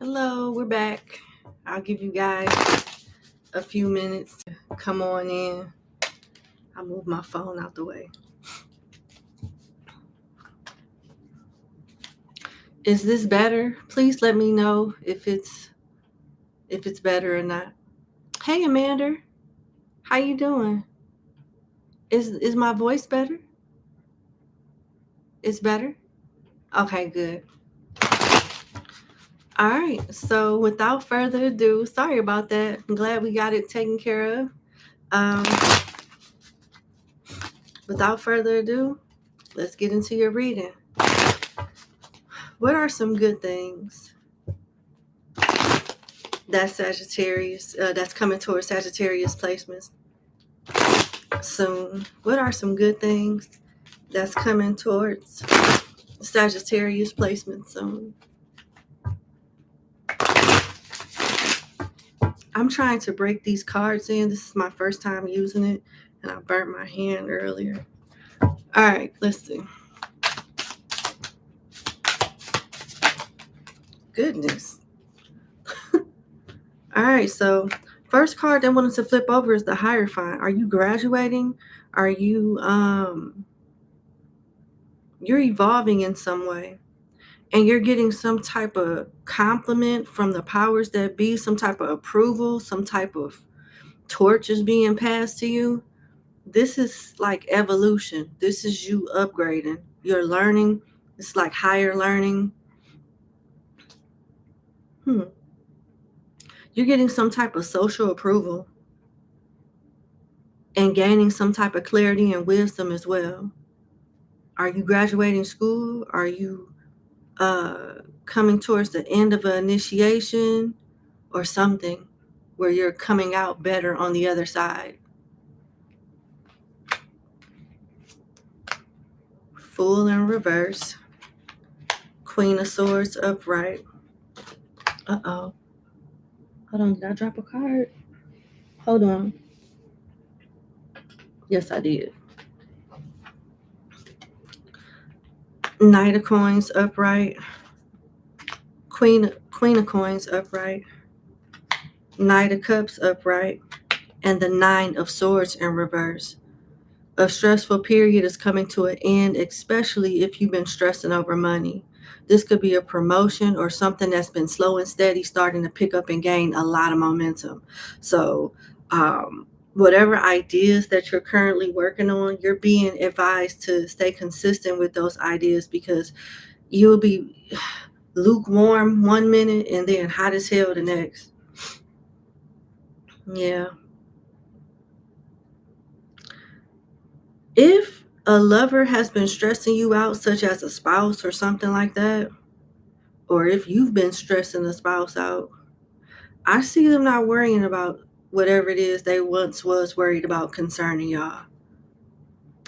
Hello, we're back. I'll give you guys a few minutes to come on in. I'll move my phone out the way. Is this better? Please let me know if it's better or not. Hey Amanda, how you doing? Is my voice better? It's better? Okay, good. All right, so without further ado, sorry about that. I'm glad we got it taken care of. Without further ado, let's get into your reading. What are some good things that's Sagittarius, that's coming towards Sagittarius placements soon? What are some good things that's coming towards Sagittarius placements soon? I'm trying to break these cards in. This is my first time using it, and I burnt my hand earlier. All right, let's see. Goodness. All right, so first card I wanted to flip over is the Hierophant. Are you graduating? Are you you're evolving in some way, and you're getting some type of compliment from the powers that be, some type of approval, some type of torch is being passed to you. This is like evolution. This is you upgrading. You're learning. It's like higher learning. You're getting some type of social approval and gaining some type of clarity and wisdom as well. Are you graduating school? Are you coming towards the end of an initiation or something where you're coming out better on the other side? Fool in reverse. Queen of Swords upright. Uh-oh. Hold on, did I drop a card? Hold on. Yes, I did. Knight of Coins upright. Queen of Coins upright. Knight of Cups upright. And the Nine of Swords in reverse. A stressful period is coming to an end, especially if you've been stressing over money. This could be a promotion or something that's been slow and steady starting to pick up and gain a lot of momentum. So whatever ideas that you're currently working on, you're being advised to stay consistent with those ideas, because you'll be lukewarm 1 minute and then hot as hell the next. Yeah. If a lover has been stressing you out, such as a spouse or something like that, or if you've been stressing a spouse out, I see them not worrying about whatever it is they once was worried about concerning y'all.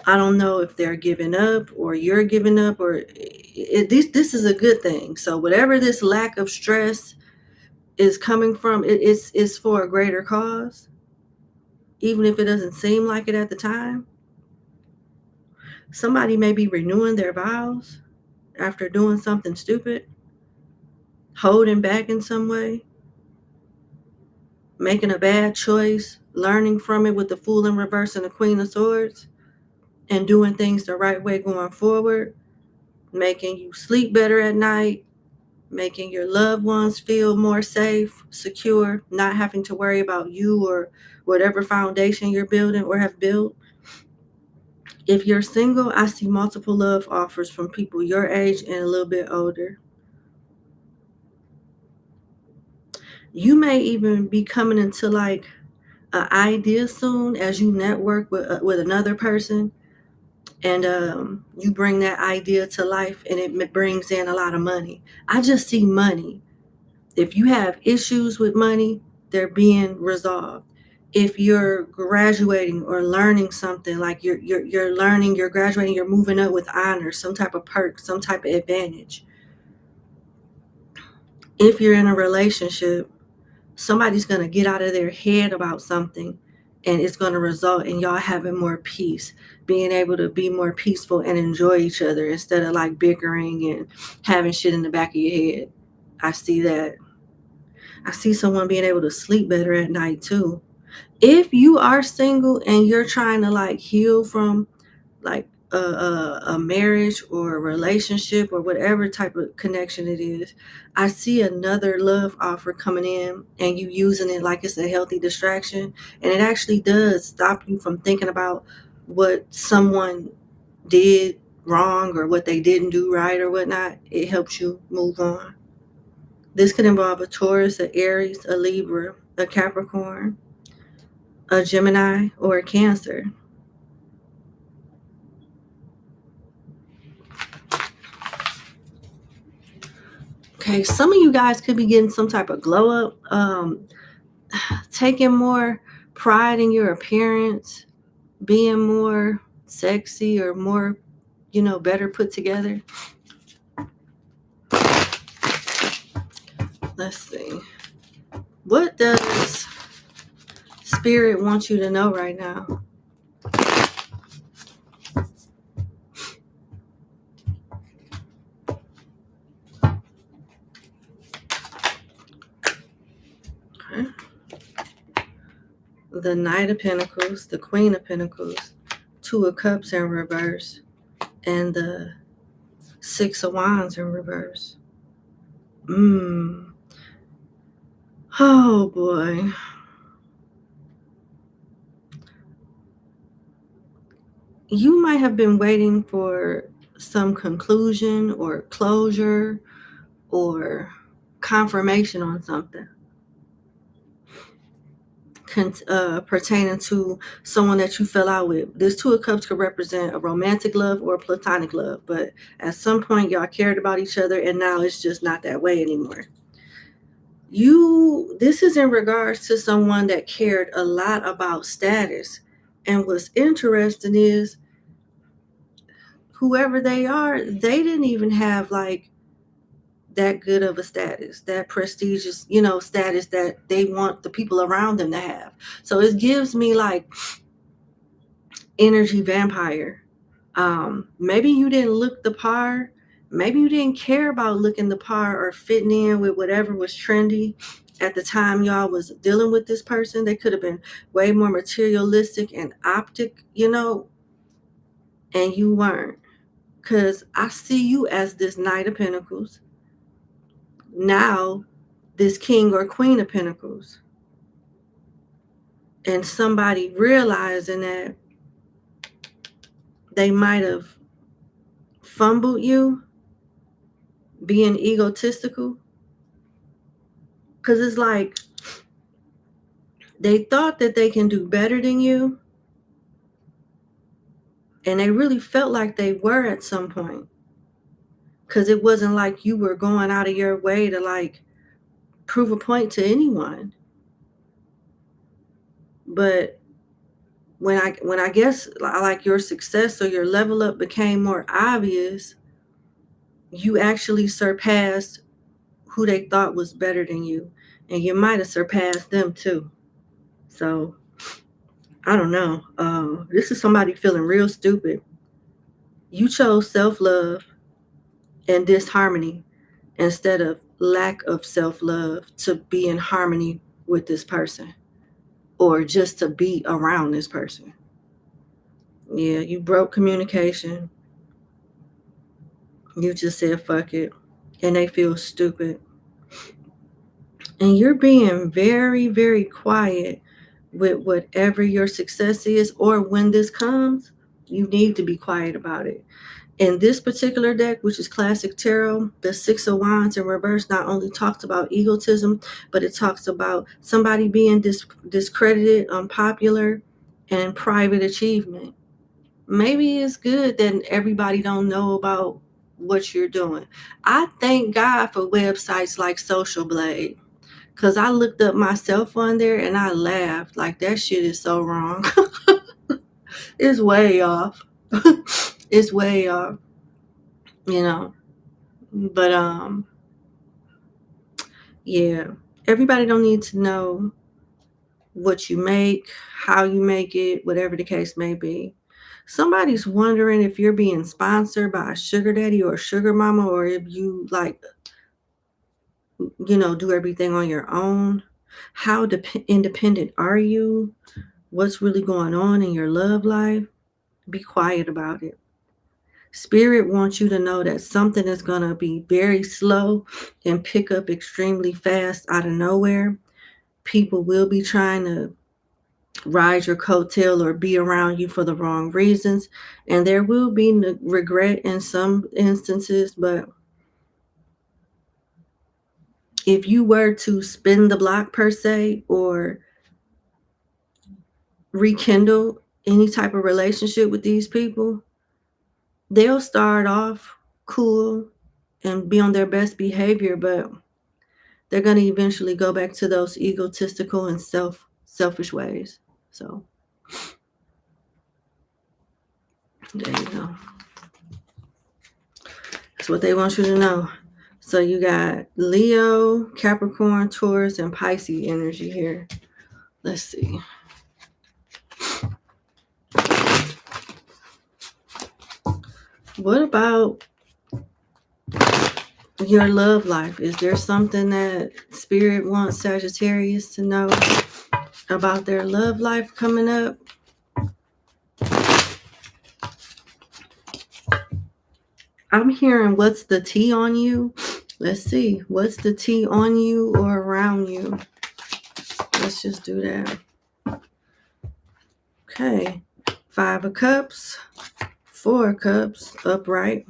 I don't know if they're giving up or you're giving up, or this is a good thing. So whatever this lack of stress is coming from, it's for a greater cause, even if it doesn't seem like it at the time. Somebody may be renewing their vows after doing something stupid, holding back in some way, making a bad choice, learning from it with the Fool in reverse and the Queen of Swords, and doing things the right way going forward, making you sleep better at night, making your loved ones feel more safe, secure, not having to worry about you or whatever foundation you're building or have built. If you're single, I see multiple love offers from people your age and a little bit older. You may even be coming into like an idea soon as you network with another person, and you bring that idea to life, and it brings in a lot of money. I just see money. If you have issues with money, they're being resolved. If you're graduating or learning something, like you're learning, you're graduating, you're moving up with honor, some type of perk, some type of advantage. If you're in a relationship, somebody's going to get out of their head about something, and it's going to result in y'all having more peace, being able to be more peaceful and enjoy each other instead of like bickering and having shit in the back of your head. I see that. I see someone being able to sleep better at night too. If you are single and you're trying to like heal from like a marriage or a relationship or whatever type of connection it is, I see another love offer coming in and you using it like it's a healthy distraction, and it actually does stop you from thinking about what someone did wrong or what they didn't do right or whatnot. It helps you move on. This could involve a Taurus, a Aries, a Libra, a Capricorn, a Gemini, or a Cancer. Okay, some of you guys could be getting some type of glow up, taking more pride in your appearance, being more sexy or more, better put together. Let's see. What does Spirit want you to know right now? Okay. The Knight of Pentacles, the Queen of Pentacles, Two of Cups in reverse, and the Six of Wands in reverse. Oh boy. You might have been waiting for some conclusion or closure or confirmation on something pertaining to someone that you fell out with. This Two of Cups could represent a romantic love or a platonic love, but at some point y'all cared about each other and now it's just not that way anymore. This is in regards to someone that cared a lot about status, and what's interesting is whoever they are, they didn't even have like that good of a status, that prestigious, status that they want the people around them to have. So it gives me like energy vampire. Maybe you didn't look the part. Maybe you didn't care about looking the part or fitting in with whatever was trendy at the time y'all was dealing with this person. They could have been way more materialistic and optic, and you weren't. Because I see you as this Knight of Pentacles. Now, this King or Queen of Pentacles. And somebody realizing that they might have fumbled you, being egotistical. Because it's like they thought that they can do better than you. And they really felt like they were at some point. Because it wasn't like you were going out of your way to like prove a point to anyone. But when I guess like your success or your level up became more obvious, you actually surpassed who they thought was better than you, and you might have surpassed them too. So I don't know. This is somebody feeling real stupid. You chose self-love and disharmony instead of lack of self-love to be in harmony with this person or just to be around this person. Yeah, you broke communication. You just said fuck it, and they feel stupid. And you're being very, very quiet with whatever your success is, or when this comes, you need to be quiet about it. In this particular deck, which is Classic Tarot, the Six of Wands in reverse not only talks about egotism, but it talks about somebody being discredited, unpopular, and private achievement. Maybe it's good that everybody don't know about what you're doing. I thank God for websites like Social Blade, because I looked up myself on there and I laughed. Like, that shit is so wrong. It's way off. It's way off, you know. But yeah. Everybody don't need to know what you make, how you make it, whatever the case may be. Somebody's wondering if you're being sponsored by a sugar daddy or a sugar mama, or if you like do everything on your own? How independent are you? What's really going on in your love life? Be quiet about it. Spirit wants you to know that something is going to be very slow and pick up extremely fast out of nowhere. People will be trying to ride your coattail or be around you for the wrong reasons. And there will be regret in some instances, but if you were to spin the block per se, or rekindle any type of relationship with these people, they'll start off cool and be on their best behavior, but they're going to eventually go back to those egotistical and selfish ways. So there you go. That's what they want you to know. So you got Leo, Capricorn, Taurus, and Pisces energy here. Let's see. What about your love life? Is there something that Spirit wants Sagittarius to know about their love life coming up? I'm hearing, what's the tea on you? Let's see. What's the tea on you or around you? Let's just do that. Okay. 5 of Cups, 4 of Cups, upright.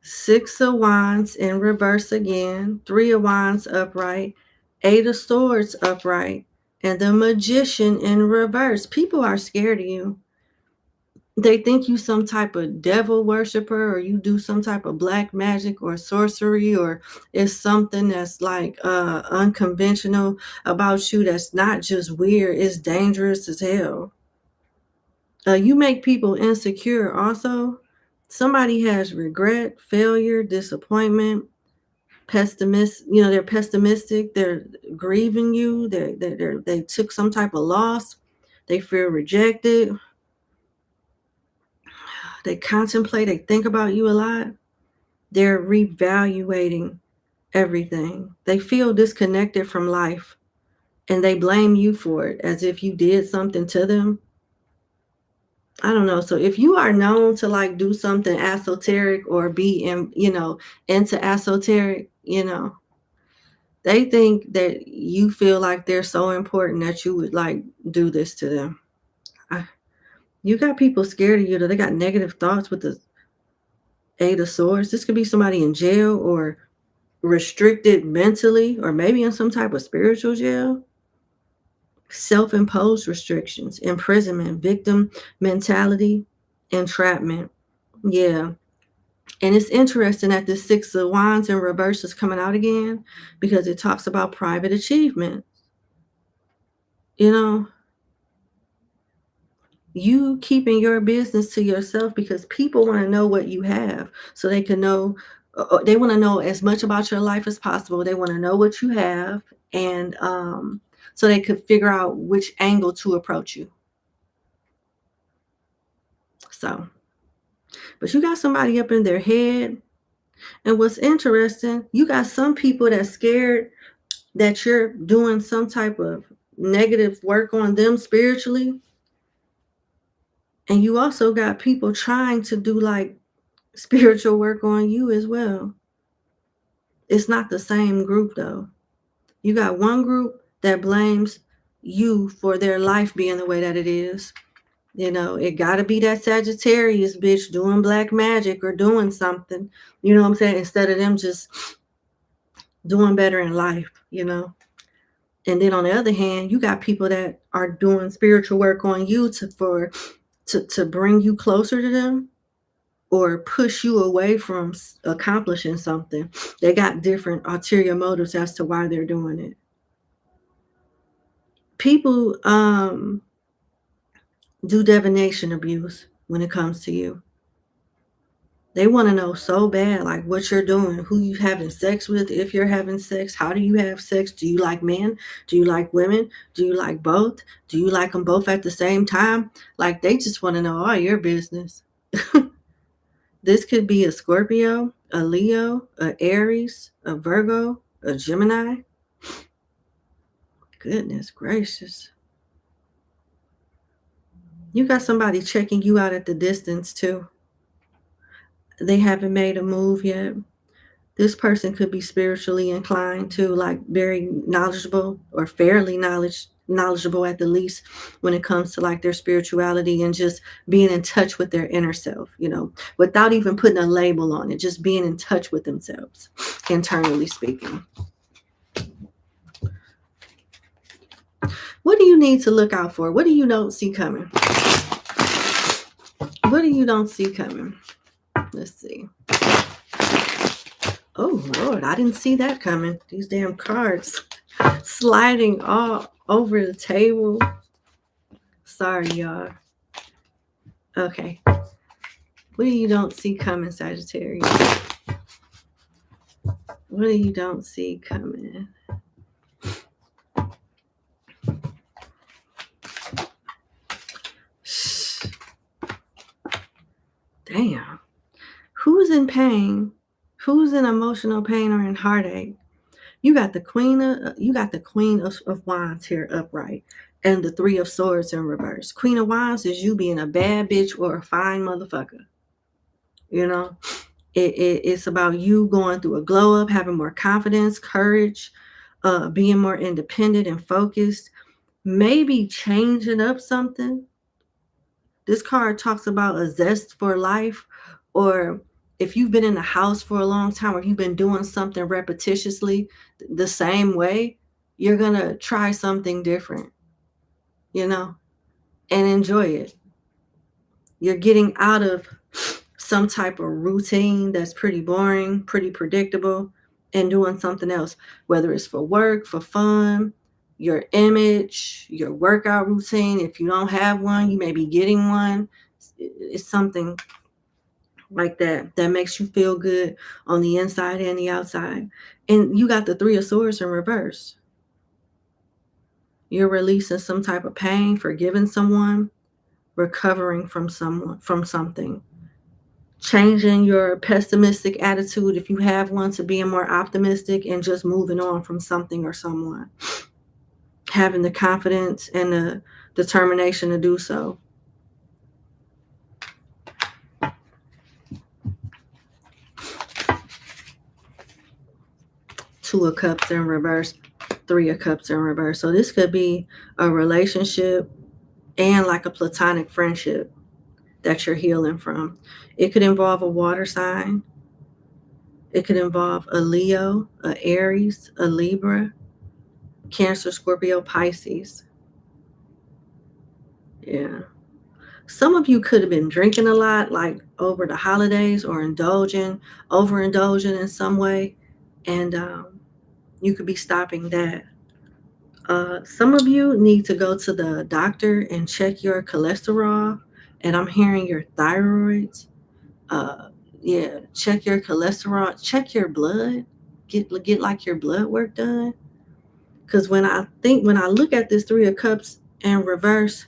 6 of Wands in reverse again. 3 of Wands upright. 8 of Swords upright. And the Magician in reverse. People are scared of you. They think you some type of devil worshiper, or you do some type of black magic or sorcery, or it's something that's like unconventional about you that's not just weird, it's dangerous as hell. You make people insecure also. Somebody has regret, failure, disappointment, they're pessimistic, they're grieving you, they took some type of loss, they feel rejected. They contemplate, they think about you a lot. They're reevaluating everything. They feel disconnected from life, and they blame you for it as if you did something to them. I don't know. So if you are known to like do something esoteric or be into esoteric, they think that you feel like they're so important that you would like do this to them. You got people scared of you, that they got negative thoughts with the 8 of Swords. This could be somebody in jail or restricted mentally, or maybe in some type of spiritual jail. Self-imposed restrictions, imprisonment, victim mentality, entrapment. Yeah. And it's interesting that the 6 of Wands in reverse is coming out again, because it talks about private achievement. You keeping your business to yourself, because people want to know what you have, so they can know. They want to know as much about your life as possible. They want to know what you have, and so they could figure out which angle to approach you. So, but you got somebody up in their head, and what's interesting, you got some people that's scared that you're doing some type of negative work on them spiritually. And you also got people trying to do like spiritual work on you as well. It's not the same group though. You got one group that blames you for their life being the way that it is. It got to be that Sagittarius bitch doing black magic or doing something, you know what I'm saying? Instead of them just doing better in life. And then on the other hand, you got people that are doing spiritual work on you to bring you closer to them, or push you away from accomplishing something. They got different ulterior motives as to why they're doing it. People do divination abuse when it comes to you. They want to know so bad, like what you're doing, who you having sex with, if you're having sex, how do you have sex, do you like men, do you like women, do you like both, do you like them both at the same time? Like they just want to know all your business. This could be a Scorpio, a Leo, a Aries, a Virgo, a Gemini. Goodness gracious. You got somebody checking you out at the distance too. They haven't made a move yet. This person could be spiritually inclined too, like very knowledgeable or fairly knowledgeable at the least when it comes to like their spirituality and just being in touch with their inner self, you know, without even putting a label on it, just being in touch with themselves, internally speaking. What do you need to look out for? What do you don't see coming? What do you don't see coming? Let's see. Oh, Lord, I didn't see that coming. These damn cards sliding all over the table. Sorry, y'all. Okay. What do you don't see coming, Sagittarius? What do you don't see coming? Damn. Who's in pain? Who's in emotional pain or in heartache? You got the Queen of Wands here upright, and the Three of Swords in reverse. Queen of Wands is you being a bad bitch or a fine motherfucker. You know, it's about you going through a glow up, having more confidence, courage, being more independent and focused, maybe changing up something. This card talks about a zest for life, or if you've been in the house for a long time or you've been doing something repetitiously the same way, you're going to try something different, you know, and enjoy it. You're getting out of some type of routine that's pretty boring, pretty predictable, and doing something else, whether it's for work, for fun, your image, your workout routine. If you don't have one, you may be getting one. It's something like that makes you feel good on the inside and the outside. And you got the Three of Swords in reverse. You're releasing some type of pain, forgiving someone, recovering from something, changing your pessimistic attitude, if you have one, to being more optimistic and just moving on from something or someone. Having the confidence and the determination to do so. Two of Cups in reverse, Three of Cups in reverse. So this could be a relationship and like a platonic friendship that you're healing from. It could involve a water sign. It could involve a Leo, a Aries, a Libra, Cancer, Scorpio, Pisces. Yeah. Some of you could have been drinking a lot, like over the holidays, or overindulging in some way. And you could be stopping that. Some of you need to go to the doctor and check your cholesterol. And I'm hearing your thyroids. Yeah, check your cholesterol, check your blood, get like your blood work done. Because when I look at this Three of Cups in reverse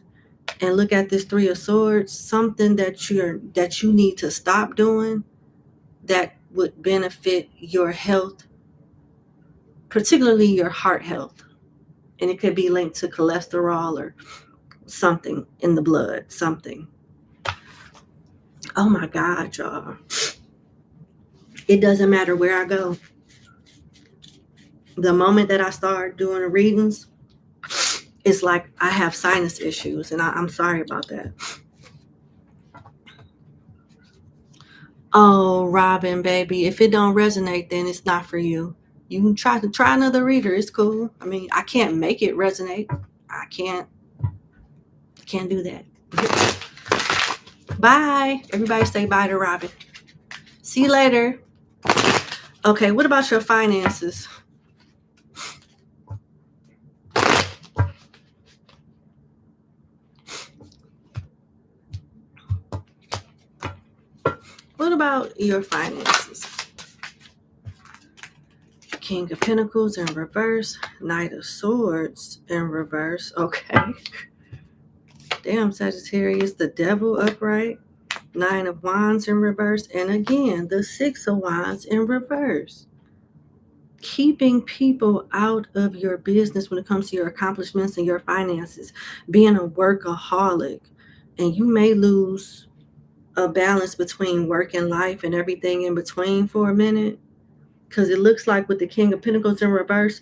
and look at this Three of Swords, something that you need to stop doing that would benefit your health, particularly your heart health. And it could be linked to cholesterol or something in the blood, something. Oh my God, y'all. It doesn't matter where I go. The moment that I start doing the readings, it's like I have sinus issues, and I'm sorry about that. Oh, Robin, baby, if it don't resonate, then it's not for you. You can try another reader. It's cool. I mean, I can't make it resonate. I can't do that. Bye. Everybody say bye to Robin. See you later. Okay, what about your finances? What about your finances? King of Pentacles in reverse, Knight of Swords in reverse. Okay. Damn, Sagittarius, the Devil upright, Nine of Wands in reverse, and again, the Six of Wands in reverse. Keeping people out of your business when it comes to your accomplishments and your finances. Being a workaholic, and you may lose a balance between work and life and everything in between for a minute, because it looks like with the King of Pentacles in reverse,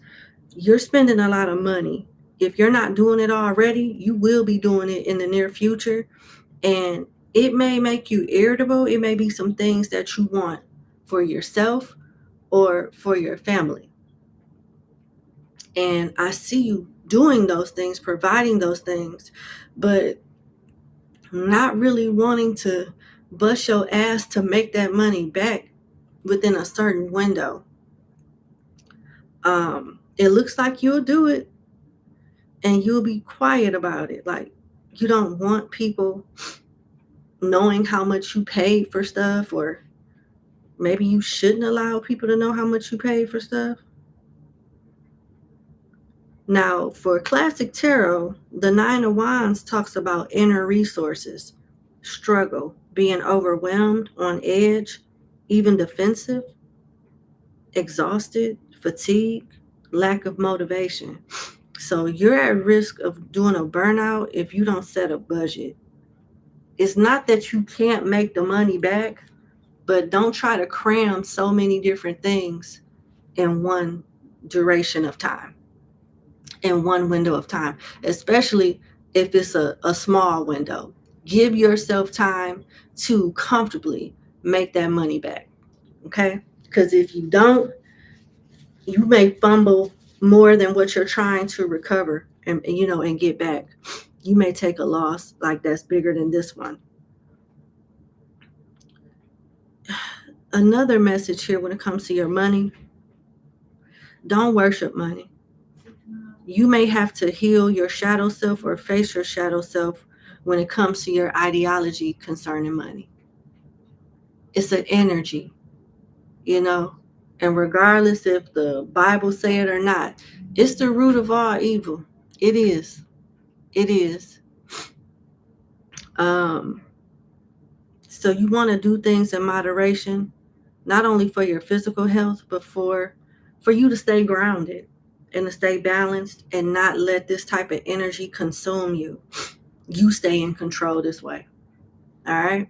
you're spending a lot of money. If you're not doing it already, you will be doing it in the near future, and it may make you irritable. It may be some things that you want for yourself or for your family, and I see you doing those things, providing those things, but not really wanting to bust your ass to make that money back within a certain window. It looks like you'll do it, and you'll be quiet about it. Like, you don't want people knowing how much you paid for stuff, or maybe you shouldn't allow people to know how much you paid for stuff. Now, for Classic Tarot, the Nine of Wands talks about inner resources, struggle, being overwhelmed, on edge, even defensive, exhausted, fatigue, lack of motivation. So you're at risk of doing a burnout if you don't set a budget. It's not that you can't make the money back, but don't try to cram so many different things in one duration of time, in one window of time, especially if it's a small window. Give yourself time to comfortably make that money back, okay? Because if you don't, you may fumble more than what you're trying to recover and get back. You may take a loss like that's bigger than this one. Another message here when it comes to your money: don't worship money. You may have to heal your shadow self or face your shadow self when it comes to your ideology concerning money. It's an energy, and regardless if the Bible say it or not, it's the root of all evil. It is. It is. So you want to do things in moderation, not only for your physical health, but for you to stay grounded and to stay balanced and not let this type of energy consume you. You stay in control this way. All right.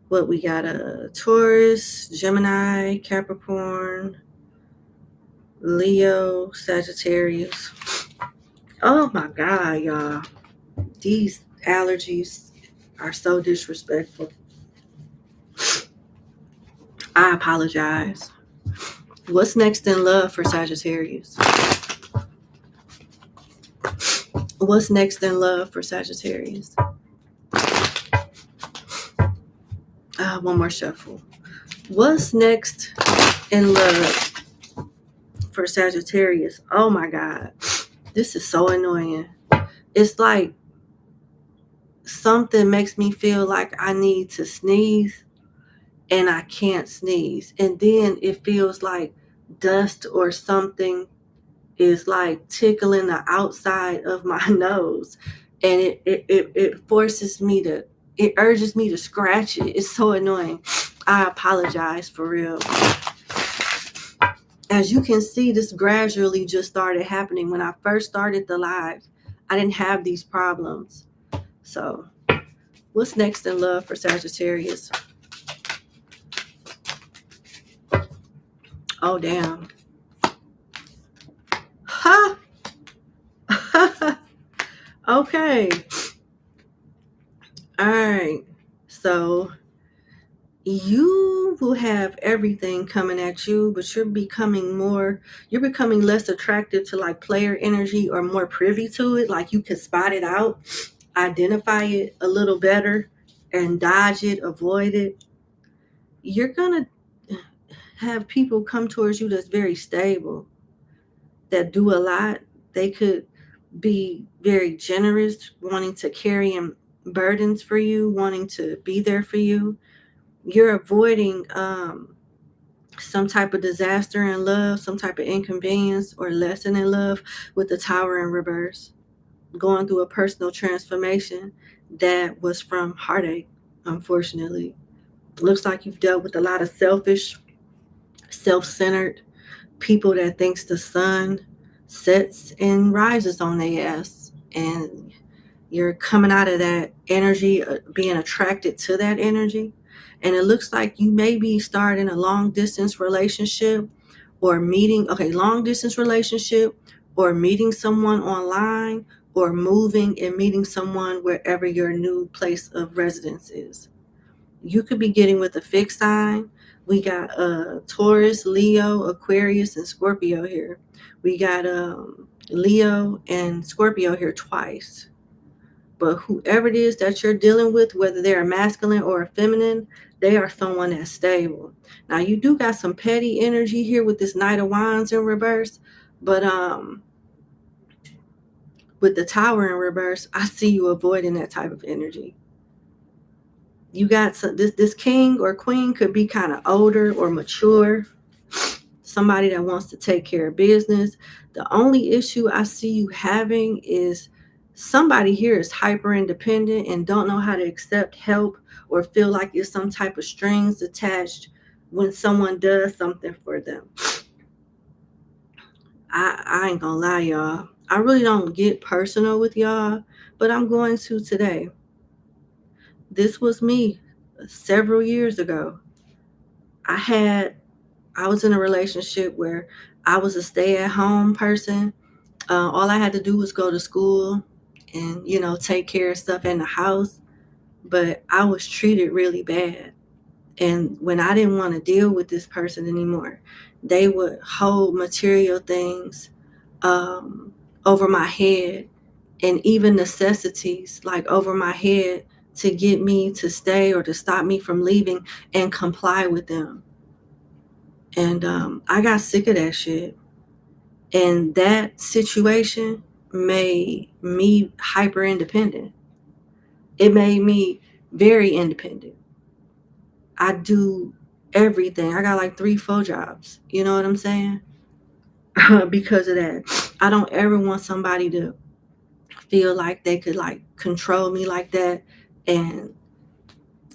What we got? A Taurus, Gemini, Capricorn, Leo, Sagittarius. Oh my God, y'all. These allergies are so disrespectful. I apologize. What's next in love for Sagittarius? What's next in love for Sagittarius? One more shuffle. What's next in love for Sagittarius? Oh my God. This is so annoying. It's like something makes me feel like I need to sneeze and I can't sneeze. And then it feels like dust or something is like tickling the outside of my nose. And it forces me to, it urges me to scratch it. It's so annoying. I apologize for real. As you can see, this gradually just started happening. When I first started the live, I didn't have these problems. So what's next in love for Sagittarius? Oh, damn. Ha! Okay. All right. So you will have everything coming at you, but you're becoming less attractive to like player energy, or more privy to it. Like you can spot it out, identify it a little better, and dodge it, avoid it. You're going to have people come towards you that's very stable, that do a lot. They could be very generous, wanting to carry in burdens for you, wanting to be there for you. You're avoiding some type of disaster in love, some type of inconvenience or lesson in love with the Tower in reverse. Going through a personal transformation that was from heartache. unfortunately. Looks like you've dealt with a lot of selfish, self-centered people that thinks the sun sets and rises on their ass. And you're coming out of that energy, being attracted to that energy. And it looks like you may be starting a long distance relationship or meeting, okay, long distance relationship or meeting someone online or moving and meeting someone wherever your new place of residence is. You could be getting with a fixed sign. We got Taurus, Leo, Aquarius, and Scorpio here. We got Leo and Scorpio here twice. But whoever it is that you're dealing with, whether they're a masculine or a feminine, they are someone that's stable. Now, you do got some petty energy here with this Knight of Wands in reverse, but with the Tower in reverse, I see you avoiding that type of energy. You got some, this king or queen could be kind of older or mature, somebody that wants to take care of business. The only issue I see you having is somebody here is hyper independent and don't know how to accept help or feel like it's some type of strings attached when someone does something for them. I ain't gonna lie, y'all. I really don't get personal with y'all, but I'm going to today. This was me several years ago. I was in a relationship where I was a stay-at-home person. All I had to do was go to school and, take care of stuff in the house. But I was treated really bad. And when I didn't want to deal with this person anymore, they would hold material things over my head, and even necessities like over my head to get me to stay or to stop me from leaving and comply with them. And I got sick of that shit. And that situation made me hyper independent. It made me very independent. I do everything. I got like 3-4 jobs. You know what I'm saying? Because of that. I don't ever want somebody to feel like they could like control me like that and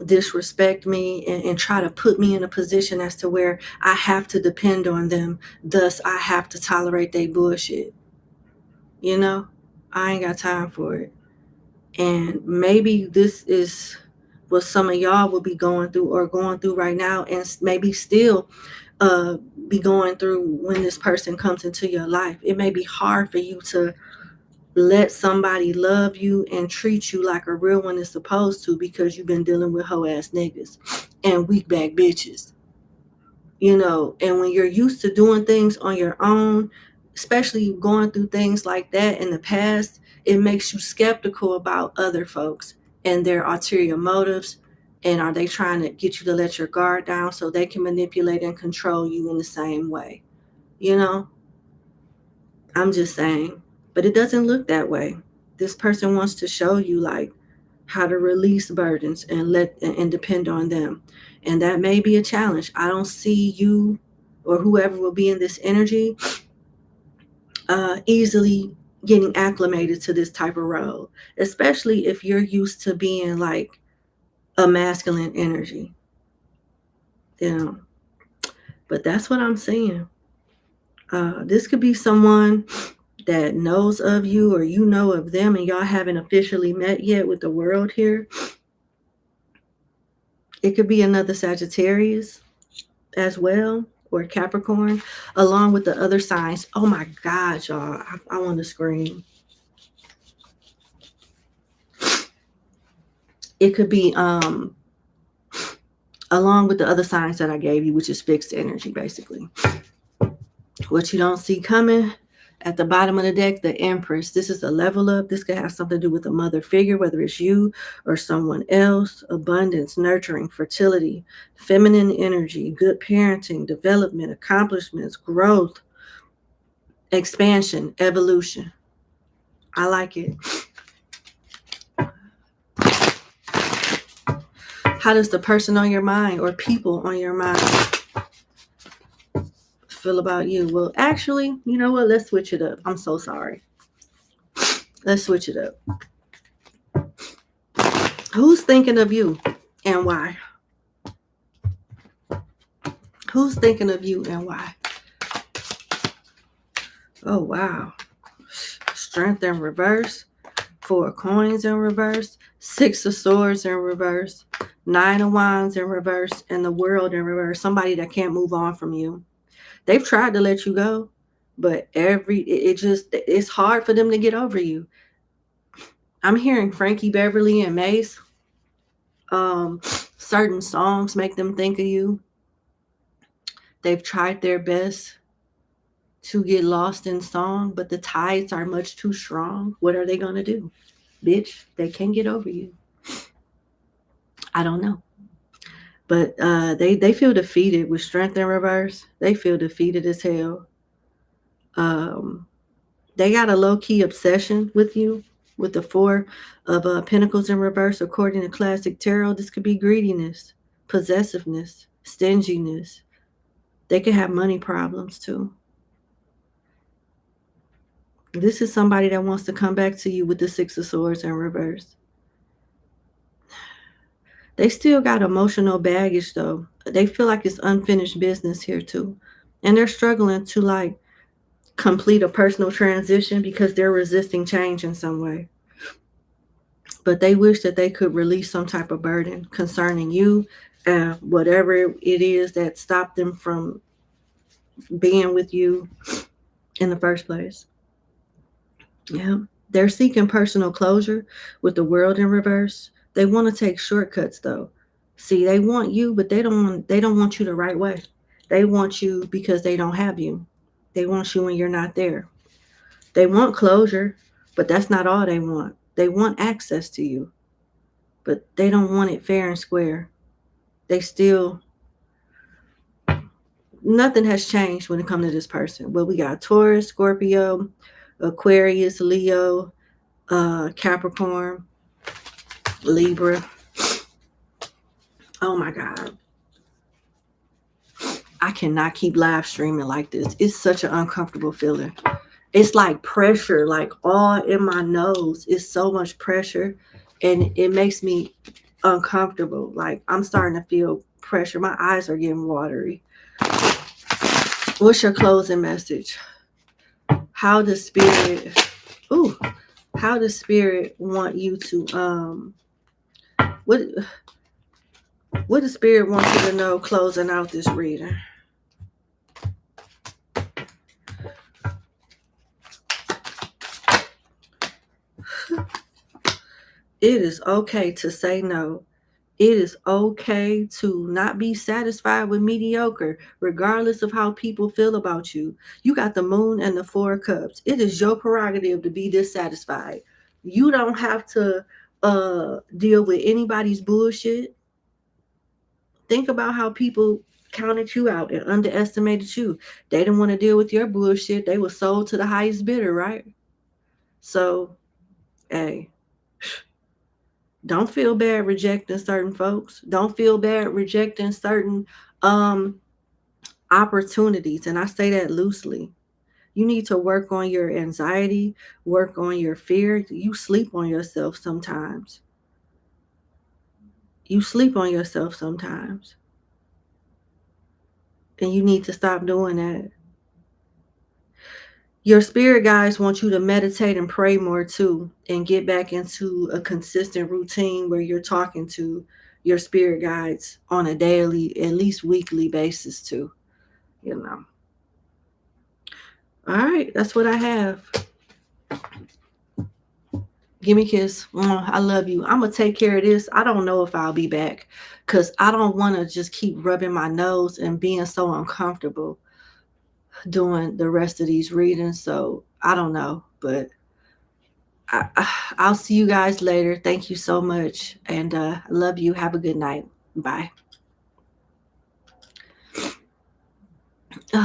disrespect me and try to put me in a position as to where I have to depend on them. Thus, I have to tolerate their bullshit. I ain't got time for it. And maybe this is what some of y'all will be going through or going through right now, and maybe still be going through when this person comes into your life. It may be hard for you to let somebody love you and treat you like a real one is supposed to, because you've been dealing with hoe ass niggas and weak back bitches. And when you're used to doing things on your own, especially going through things like that in the past, it makes you skeptical about other folks and their ulterior motives. And are they trying to get you to let your guard down so they can manipulate and control you in the same way? I'm just saying. But it doesn't look that way. This person wants to show you like how to release burdens and depend on them. And that may be a challenge. I don't see you or whoever will be in this energy easily getting acclimated to this type of role, especially if you're used to being like a masculine energy. But that's what I'm saying. This could be someone that knows of you or you know of them, and y'all haven't officially met yet with the world here. It could be another Sagittarius as well, or Capricorn, along with the other signs. Oh my God, y'all. I want to scream. It could be along with the other signs that I gave you, which is fixed energy, basically. What you don't see coming at the bottom of the deck, the Empress. This is a level up. This could have something to do with a mother figure, whether it's you or someone else. Abundance, nurturing, fertility, feminine energy, good parenting, development, accomplishments, growth, expansion, evolution. I like it. How does the person on your mind or people on your mind feel about you? Well, actually, you know what? Let's switch it up. I'm so sorry. Let's switch it up. Who's thinking of you? and why? Who's thinking of you and why? Oh, wow. Strength in reverse. 4 of coins in reverse. 6 of swords in reverse. 9 of wands in reverse. And the world in reverse. Somebody that can't move on from you. They've tried to let you go, but it's hard for them to get over you. I'm hearing Frankie Beverly and Mace. Certain songs make them think of you. They've tried their best to get lost in song, but the tides are much too strong. What are they going to do? Bitch, they can't get over you. I don't know. But they feel defeated with strength in reverse. They feel defeated as hell. They got a low-key obsession with you with the 4 of Pentacles in reverse. According to Classic Tarot, this could be greediness, possessiveness, stinginess. They could have money problems too. This is somebody that wants to come back to you with the 6 of Swords in reverse. They still got emotional baggage though. They feel like it's unfinished business here too. And they're struggling to like complete a personal transition because they're resisting change in some way. But they wish that they could release some type of burden concerning you and whatever it is that stopped them from being with you in the first place. Yeah. They're seeking personal closure with the world in reverse. They want to take shortcuts though. See, they want you, but they don't want you the right way. They want you because they don't have you. They want you when you're not there. They want closure, but that's not all they want. They want access to you, but they don't want it fair and square. They still, nothing has changed when it comes to this person. Well, we got Taurus, Scorpio, Aquarius, Leo, Capricorn, Libra. Oh my God. I cannot keep live streaming like this. It's such an uncomfortable feeling. It's like pressure, like all in my nose. It's so much pressure and it makes me uncomfortable. Like I'm starting to feel pressure. My eyes are getting watery. What's your closing message? How does spirit want you to what does spirit want you to know closing out this reading? It is okay to say no. It is okay to not be satisfied with mediocre, regardless of how people feel about you. You got the moon and the 4 of cups. It is your prerogative to be dissatisfied. You don't have to deal with anybody's bullshit. Think about how people counted you out and underestimated you. They didn't want to deal with your bullshit. They were sold to the highest bidder, right? So, hey. Don't feel bad rejecting certain folks. Don't feel bad rejecting certain opportunities. And I say that loosely. You need to work on your anxiety, work on your fear. You sleep on yourself sometimes. You sleep on yourself sometimes. And you need to stop doing that. Your spirit guides want you to meditate and pray more too, and get back into a consistent routine where you're talking to your spirit guides on a daily, at least weekly basis too, you know. All right, that's what I have. Give me a kiss. I love you. I'm going to take care of this. I don't know if I'll be back because I don't want to just keep rubbing my nose and being so uncomfortable doing the rest of these readings. So I don't know, but I'll see you guys later. Thank you so much. And I love you. Have a good night. Bye.